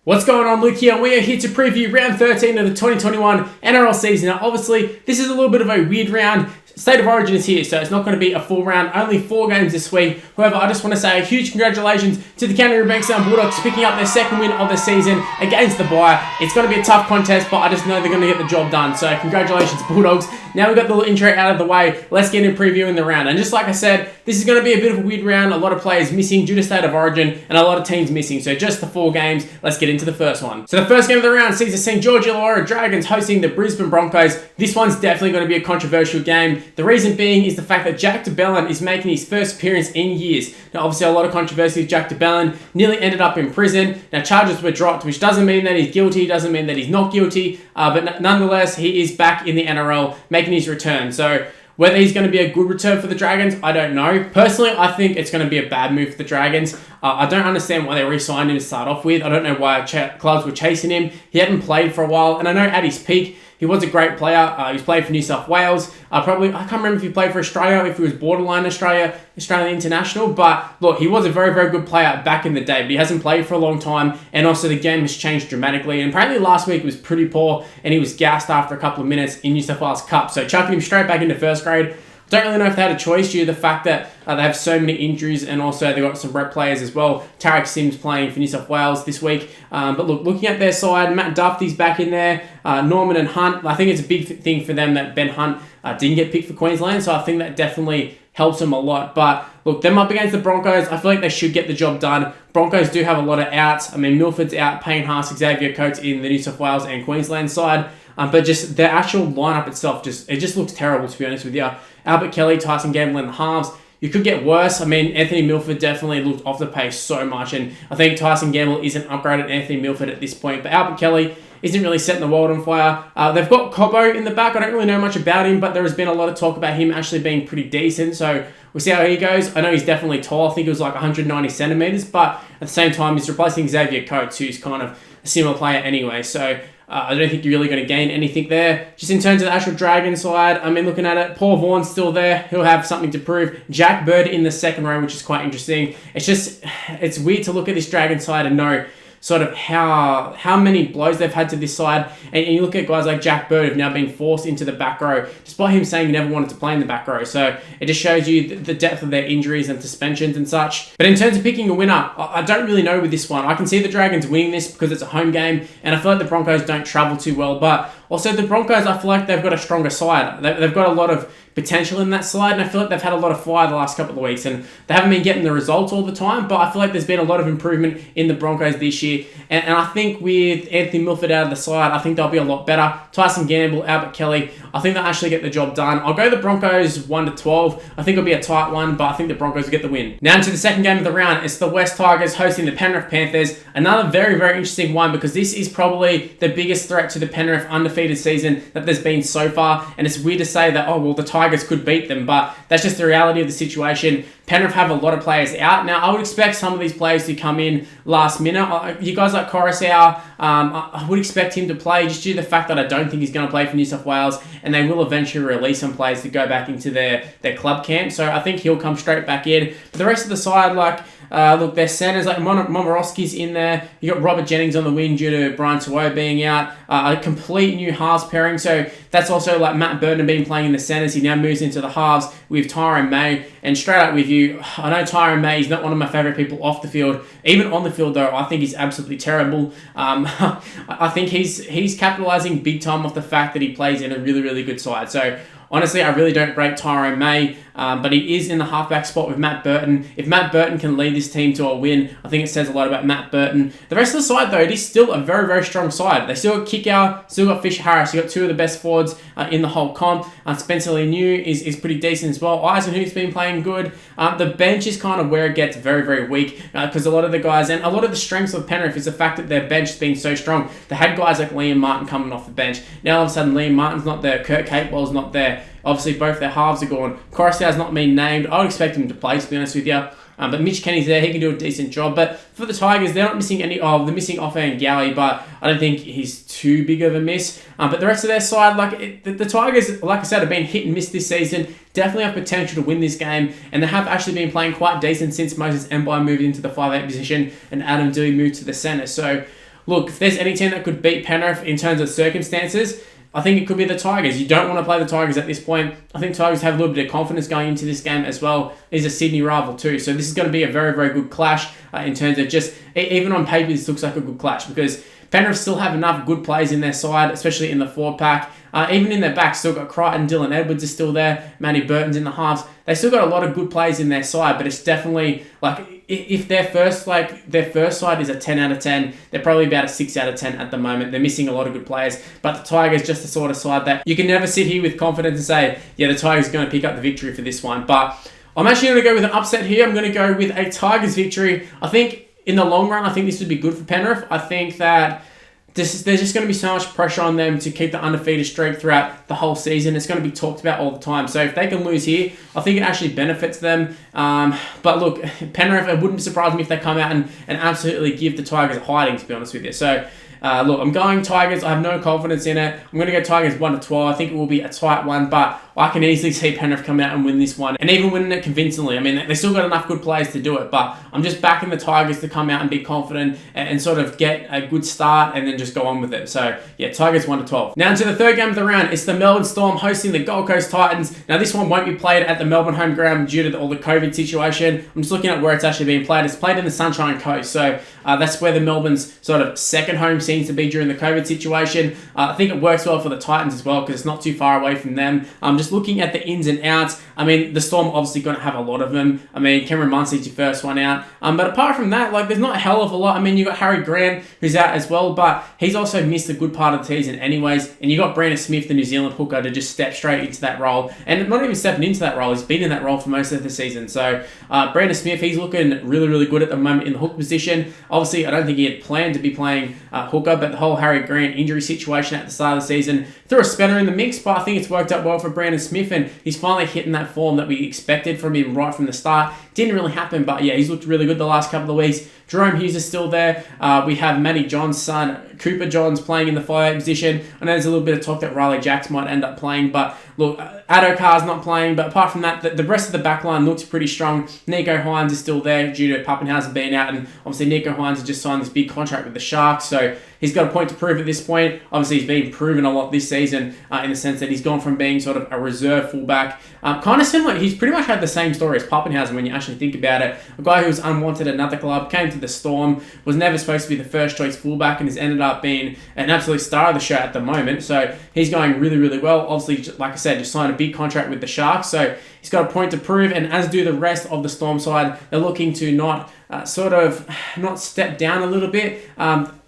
What's going on, Luke here? We are here to preview round 13 of the 2021 NRL season. Now, obviously, this is a little bit of a weird round. State of Origin is here, so it's not going to be a full round, only 4 games this week. However, I just want to say a huge congratulations to the Canterbury Bulldogs picking up their second win of the season against the Buy. It's going to be a tough contest, but I just know they're going to get the job done. So congratulations, Bulldogs. Now we've got the little intro out of the way, let's get into previewing the round. And just like I said, this is going to be a bit of a weird round. A lot of players missing due to State of Origin, and a lot of teams missing. So just the 4 games, let's get into the first one. So the first game of the round sees the St. George Illawarra Dragons hosting the Brisbane Broncos. This one's definitely going to be a controversial game. The reason being is the fact that Jack de Belin is making his first appearance in years. Now, obviously, a lot of controversy with Jack de Belin. Nearly ended up in prison. Now, charges were dropped, which doesn't mean that he's guilty, doesn't mean that he's not guilty, but nonetheless, he is back in the NRL making his return. So whether he's going to be a good return for the Dragons, I don't know. Personally, I think it's going to be a bad move for the Dragons. I don't understand why they re-signed him to start off with. I don't know why clubs were chasing him. He hadn't played for a while, and I know at his peak, he was a great player. He's played for New South Wales. I can't remember if he played for Australia, if he was borderline Australian international. But look, he was a very, very good player back in the day, but he hasn't played for a long time. And also the game has changed dramatically. And apparently last week was pretty poor, and he was gassed after a couple of minutes in New South Wales Cup. So chucking him straight back into first grade. Don't really know if they had a choice due to the fact that they have so many injuries, and also they've got some rep players as well. Tarek Sims playing for New South Wales this week. But look, looking at their side, Matt Duffy's back in there, Norman and Hunt. I think it's a big thing for them that Ben Hunt didn't get picked for Queensland, so I think that definitely helps them a lot. But look, them up against the Broncos, I feel like they should get the job done. Broncos do have a lot of outs. I mean, Milford's out, Payne Haas, Xavier Coates in the New South Wales and Queensland side. But just the actual lineup itself, it just looks terrible, to be honest with you. Albert Kelly, Tyson Gamble in the halves. You could get worse. I mean, Anthony Milford definitely looked off the pace so much, and I think Tyson Gamble is an upgraded Anthony Milford at this point. But Albert Kelly isn't really setting the world on fire. They've got Cobbo in the back. I don't really know much about him, but there has been a lot of talk about him actually being pretty decent. So we'll see how he goes. I know he's definitely tall. I think he was like 190 centimeters, but at the same time, he's replacing Xavier Coates, who's kind of a similar player anyway. So I don't think you're really going to gain anything there. Just in terms of the actual Dragon side, I mean, looking at it, Paul Vaughan's still there. He'll have something to prove. Jack Bird in the second row, which is quite interesting. It's weird to look at this Dragon side and know sort of how many blows they've had to this side. And you look at guys like Jack Bird who've now been forced into the back row, despite him saying he never wanted to play in the back row. So it just shows you the depth of their injuries and suspensions and such. But in terms of picking a winner, I don't really know with this one. I can see the Dragons winning this because it's a home game, and I feel like the Broncos don't travel too well. But also the Broncos, I feel like they've got a stronger side. They've got a lot of potential in that side, and I feel like they've had a lot of fire the last couple of weeks, and they haven't been getting the results all the time, but I feel like there's been a lot of improvement in the Broncos this year, and I think with Anthony Milford out of the side, I think they'll be a lot better. Tyson Gamble, Albert Kelly, I think they'll actually get the job done. I'll go the Broncos 1-12. I think it'll be a tight one, but I think the Broncos will get the win. Now into the second game of the round, it's the West Tigers hosting the Penrith Panthers. Another very, very interesting one, because this is probably the biggest threat to the Penrith undefeated season that there's been so far, and it's weird to say that, oh, well, the Tigers could beat them, but that's just the reality of the situation. Penrith have a lot of players out. Now, I would expect some of these players to come in last minute. You guys like Coruscant, I would expect him to play just due to the fact that I don't think he's going to play for New South Wales, and they will eventually release some players to go back into their club camp. So I think he'll come straight back in. But the rest of the side, look, their centers, like Momorowski's in there. You got Robert Jennings on the wing due to Brian Tuo being out. A complete new halves pairing. So that's also like Matt Burton being playing in the centers. He now moves into the halves with Tyrone May. And straight up with you, I know Tyrone May is not one of my favourite people off the field. Even on the field, though, I think he's absolutely terrible. I think he's capitalising big time off the fact that he plays in a really, really good side. So honestly, I really don't rate Tyrone May, but he is in the halfback spot with Matt Burton. If Matt Burton can lead this team to a win, I think it says a lot about Matt Burton. The rest of the side, though, it is still a very, very strong side. They still got Kickout, still got Fisher Harris. You got 2 of the best forwards in the whole comp. Spencer Leniu is pretty decent as well. Eisenhuth's been playing good. The bench is kind of where it gets very, very weak, because a lot of the guys, and a lot of the strengths of Penrith is the fact that their bench has been so strong. They had guys like Liam Martin coming off the bench. Now all of a sudden Liam Martin's not there, Kurt Capewell's not there. Obviously, both their halves are gone. Coruscant's not been named. I would expect him to play, to be honest with you. But Mitch Kenny's there. He can do a decent job. But for the Tigers, they're not missing any. Oh, they're missing Offhand Galley, but I don't think he's too big of a miss. But the rest of their side, the Tigers, like I said, have been hit and miss this season. Definitely have potential to win this game, and they have actually been playing quite decent since Moses Mbai moved into the 5'8" position and Adam Dewey moved to the centre. So look, if there's any team that could beat Penrith in terms of circumstances, I think it could be the Tigers. You don't want to play the Tigers at this point. I think Tigers have a little bit of confidence going into this game as well. He's a Sydney rival too. So this is going to be a very, very good clash in terms of just, even on paper, this looks like a good clash because Penrith still have enough good players in their side, especially in the forward pack. Even in their back, still got Crichton, Dylan Edwards is still there, Matty Burton's in the halves. They still got a lot of good players in their side, but it's definitely like if their first side is a 10 out of 10, they're probably about a 6 out of 10 at the moment. They're missing a lot of good players, but the Tigers just the sort of side that you can never sit here with confidence and say, yeah, the Tigers are going to pick up the victory for this one. But I'm actually going to go with an upset here. I'm going to go with a Tigers victory. I think in the long run, I think this would be good for Penrith. I think that there's just going to be so much pressure on them to keep the undefeated streak throughout the whole season. It's going to be talked about all the time. So if they can lose here, I think it actually benefits them. But look, Penrith, it wouldn't surprise me if they come out and absolutely give the Tigers a hiding, to be honest with you. So look, I'm going Tigers. I have no confidence in it. I'm going to go Tigers 1-12. I think it will be a tight one, but I can easily see Penrith come out and win this one, and even winning it convincingly. I mean, they still got enough good players to do it, but I'm just backing the Tigers to come out and be confident and sort of get a good start and then just go on with it. So yeah, Tigers 1-12. Now into the third game of the round, it's the Melbourne Storm hosting the Gold Coast Titans. Now this one won't be played at the Melbourne home ground due to all the COVID situation. I'm just looking at where it's actually being played. It's played in the Sunshine Coast, so that's where the Melbourne's sort of second home seems to be during the COVID situation. I think it works well for the Titans as well because it's not too far away from them. Just looking at the ins and outs, I mean, the Storm obviously going to have a lot of them. I mean, Cameron Munsey's your first one out. But apart from that, like, there's not a hell of a lot. I mean, you got Harry Grant, who's out as well, but he's also missed a good part of the season anyways. And you got Brandon Smith, the New Zealand hooker, to just step straight into that role. And not even stepping into that role, he's been in that role for most of the season. So Brandon Smith, he's looking really, really good at the moment in the hook position. Obviously, I don't think he had planned to be playing hooker, but the whole Harry Grant injury situation at the start of the season threw a spanner in the mix, but I think it's worked out well for Brandon Smith, and he's finally hitting that form that we expected from him right from the start. Didn't really happen, but yeah, he's looked really good the last couple of weeks. Jerome Hughes is still there. We have Matty John's son, Cooper Johns, playing in the 5'8" position. I know there's a little bit of talk that Riley Jacks might end up playing, but look, Addo Carr's not playing, but apart from that, the rest of the back line looks pretty strong. Nico Hines is still there due to Pappenhausen being out, and obviously Nico Hines has just signed this big contract with the Sharks, so he's got a point to prove at this point. Obviously, he's been proven a lot this season in the sense that he's gone from being sort of a reserve fullback. Kind of similar, he's pretty much had the same story as Pappenhausen when you actually think about it. A guy who was unwanted at another club, came to the Storm, was never supposed to be the first choice fullback, and has ended up being an absolute star of the show at the moment. So he's going really, really well. Obviously, like I said, just signed a big contract with the Sharks, so he's got a point to prove, and as do the rest of the Storm side. They're looking to not step down a little bit.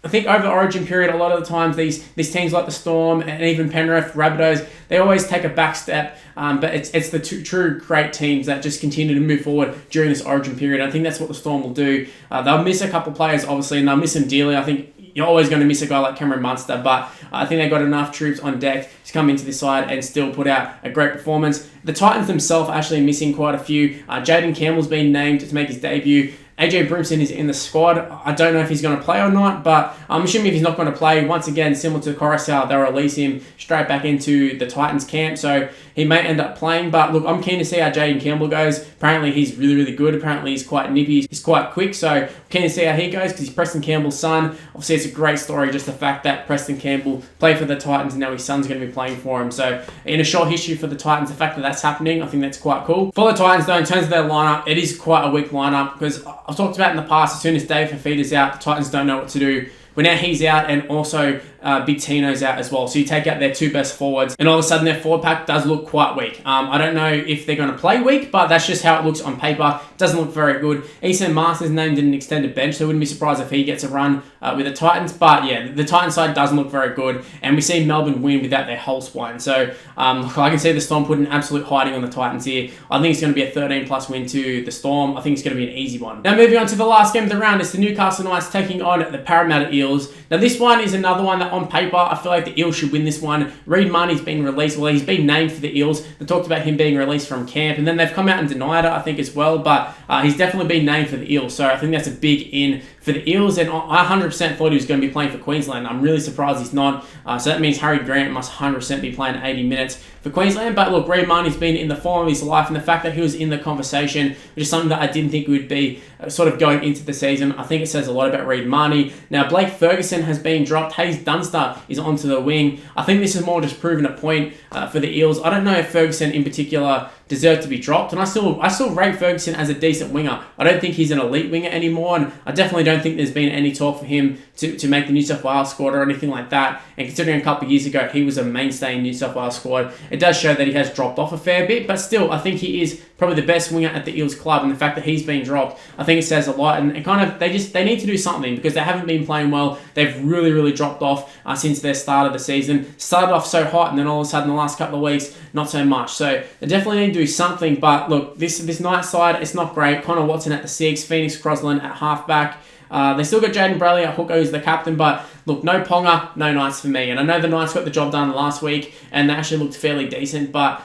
I think over the origin period, a lot of the times these teams like the Storm and even Penrith, Rabbitohs, they always take a back step, but it's the true great teams that just continue to move forward during this origin period. I think that's what the Storm will do. They'll miss a couple players, obviously, and they'll miss them dearly. I think you're always going to miss a guy like Cameron Munster, but I think they've got enough troops on deck to come into this side and still put out a great performance. The Titans themselves are actually missing quite a few. Jaden Campbell's been named to make his debut. AJ Brimson is in the squad. I don't know if he's going to play or not, but I'm assuming if he's not going to play, once again, similar to Coruscant, they'll release him straight back into the Titans camp, so he may end up playing. But look, I'm keen to see how Jaden Campbell goes. Apparently, he's really, really good. Apparently, he's quite nippy. He's quite quick, so I'm keen to see how he goes because he's Preston Campbell's son. Obviously, it's a great story, just the fact that Preston Campbell played for the Titans and now his son's going to be playing for him. So in a short history for the Titans, the fact that that's happening, I think that's quite cool. For the Titans, though, in terms of their lineup, it is quite a weak lineup because I've talked about in the past, as soon as Dave Fafita's out, the Titans don't know what to do. But now he's out, and also Big Tino's out as well. So you take out their two best forwards, and all of a sudden their forward pack does look quite weak. I don't know if they're going to play weak, but that's just how it looks on paper. It doesn't look very good. Easton Masters named an extended bench, so I wouldn't be surprised if he gets a run with the Titans. But yeah, the Titans side doesn't look very good, and we see Melbourne win without their whole spine. So I can see the Storm putting absolute hiding on the Titans here. I think it's going to be a 13+ win to the Storm. I think it's going to be an easy one. Now moving on to the last game of the round, it's the Newcastle Knights taking on the Parramatta Eels. Now this one is another one that on paper, I feel like the Eels should win this one. Reid Marnie's been released. Well, he's been named for the Eels. They talked about him being released from camp, and then they've come out and denied it, I think, as well. But he's definitely been named for the Eels, so I think that's a big in for the Eels, and I 100% thought he was going to be playing for Queensland. I'm really surprised he's not. So that means Harry Grant must 100% be playing 80 minutes for Queensland. But look, Reid Marnie's been in the form of his life, and the fact that he was in the conversation, which is something that I didn't think would be sort of going into the season, I think it says a lot about Reid Marnie. Now, Blake Ferguson has been dropped. Hayes Dunster is onto the wing. I think this is more just proving a point for the Eels. I don't know if Ferguson in particular deserved to be dropped, and I still rate Ferguson as a decent winger. I don't think he's an elite winger anymore, and I definitely don't think there's been any talk for him to make the New South Wales squad or anything like that. And considering a couple of years ago he was a mainstay in New South Wales squad, it does show that he has dropped off a fair bit, but still I think he is probably the best winger at the Eels club, and the fact that he's been dropped, I think it says a lot. And kind of they need to do something, because they haven't been playing well. They've really dropped off since their start of the season. Started off so hot, and then all of a sudden the last couple of weeks not so much. So they definitely need to do something. But look, this night side, it's not great. Connor Watson at the 6, Phoenix Crosland at halfback. They still got Jaden Bradley at hooker, who's the captain, but look, no Ponga, no Knights for me. And I know the Knights got the job done last week, and they actually looked fairly decent, but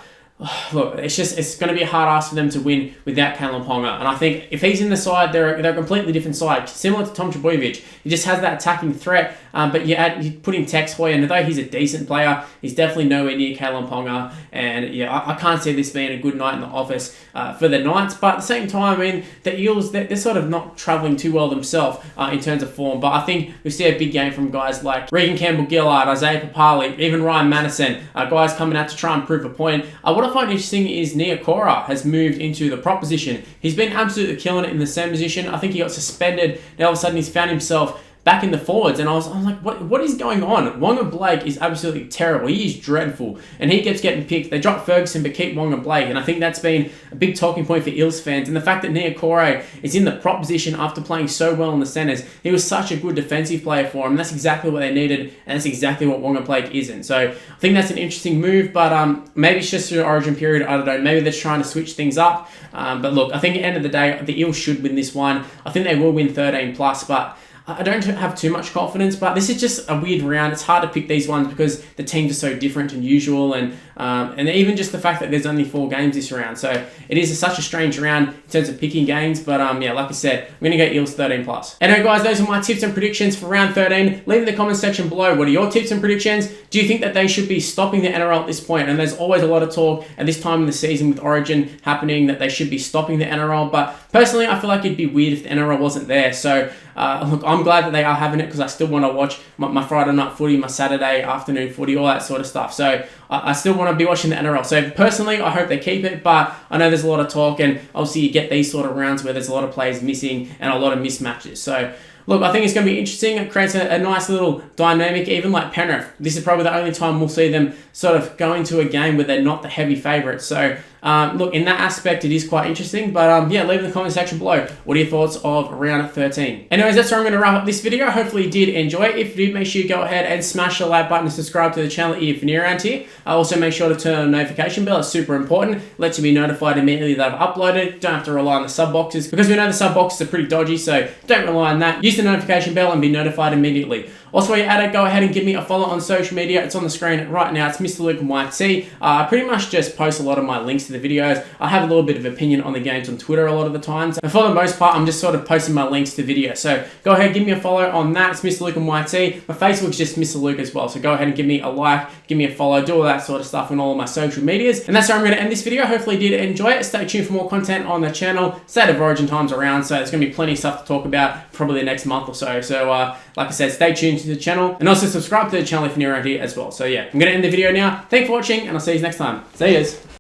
look, it's going to be a hard ask for them to win without Kalen Ponga. And I think if he's in the side, they're a completely different side, similar to Tom Trbojevic. He just has that attacking threat, but you put in Tex Hoy, and although he's a decent player, he's definitely nowhere near Kalen Ponga. And yeah, I can't see this being a good night in the office for the Knights. But at the same time, I mean, the Eels, they're sort of not travelling too well themselves in terms of form. But I think we see a big game from guys like Regan Campbell-Gillard, Isaiah Papali, even Ryan Madison, guys coming out to try and prove a point. What I find interesting is Niokora has moved into the prop position. He's been absolutely killing it in the same position. I think he got suspended. Now all of a sudden he's found himself back in the forwards, and I was like, what is going on? Wonga Blake is absolutely terrible. He is dreadful, and he keeps getting picked. They drop Ferguson but keep Wonga Blake, and I think that's been a big talking point for Eels fans. And the fact that Niokora is in the prop position after playing so well in the centres, he was such a good defensive player for them. That's exactly what they needed, and that's exactly what Wonga Blake isn't. So I think that's an interesting move, but maybe it's just through the origin period. I don't know. Maybe they're trying to switch things up. But look, I think at the end of the day, the Eels should win this one. I think they will win 13+, but I don't have too much confidence, but this is just a weird round. It's hard to pick these ones because the teams are so different and usual, and even just the fact that there's only 4 games this round. So it is such a strange round in terms of picking games, but yeah, like I said, I'm going to go Eels 13+. Anyway, guys, those are my tips and predictions for round 13. Leave in the comment section below, what are your tips and predictions? Do you think that they should be stopping the NRL at this point? And there's always a lot of talk at this time in the season with Origin happening that they should be stopping the NRL, but personally, I feel like it'd be weird if the NRL wasn't there. So look, I'm glad that they are having it, because I still want to watch my Friday night footy, my Saturday afternoon footy, all that sort of stuff. So I still want to be watching the NRL. So personally, I hope they keep it, but I know there's a lot of talk, and obviously you get these sort of rounds where there's a lot of players missing and a lot of mismatches. So look, I think it's going to be interesting. It creates a nice little dynamic, even like Penrith. This is probably the only time we'll see them sort of go into a game where they're not the heavy favourites. So look, in that aspect, it is quite interesting. But yeah, leave in the comment section below. What are your thoughts of round 13? Anyways, that's where I'm going to wrap up this video. Hopefully you did enjoy it. If you did, make sure you go ahead and smash the like button and subscribe to the channel if you're new around here. Also, make sure to turn on the notification bell. It's super important. Lets you be notified immediately that I've uploaded. Don't have to rely on the sub boxes, because we know the sub boxes are pretty dodgy, so don't rely on that. Use the notification bell and be notified immediately. Also, while you're at it, go ahead and give me a follow on social media. It's on the screen right now. It's Mr. Luke and YT. I pretty much just post a lot of my links to the videos. I have a little bit of opinion on the games on Twitter a lot of the times. And for the most part, I'm just sort of posting my links to videos. So go ahead, give me a follow on that. It's Mr. Luke and YT. My Facebook's just Mr. Luke as well. So go ahead and give me a like, give me a follow, do all that sort of stuff on all of my social medias. And that's where I'm going to end this video. Hopefully you did enjoy it. Stay tuned for more content on the channel. State of Origin time's around, so there's going to be plenty of stuff to talk about probably the next month or so. So like I said, stay tuned to the channel, and also subscribe to the channel if you're new around here as well. So yeah, I'm going to end the video now. Thanks for watching, and I'll see you next time. See yous.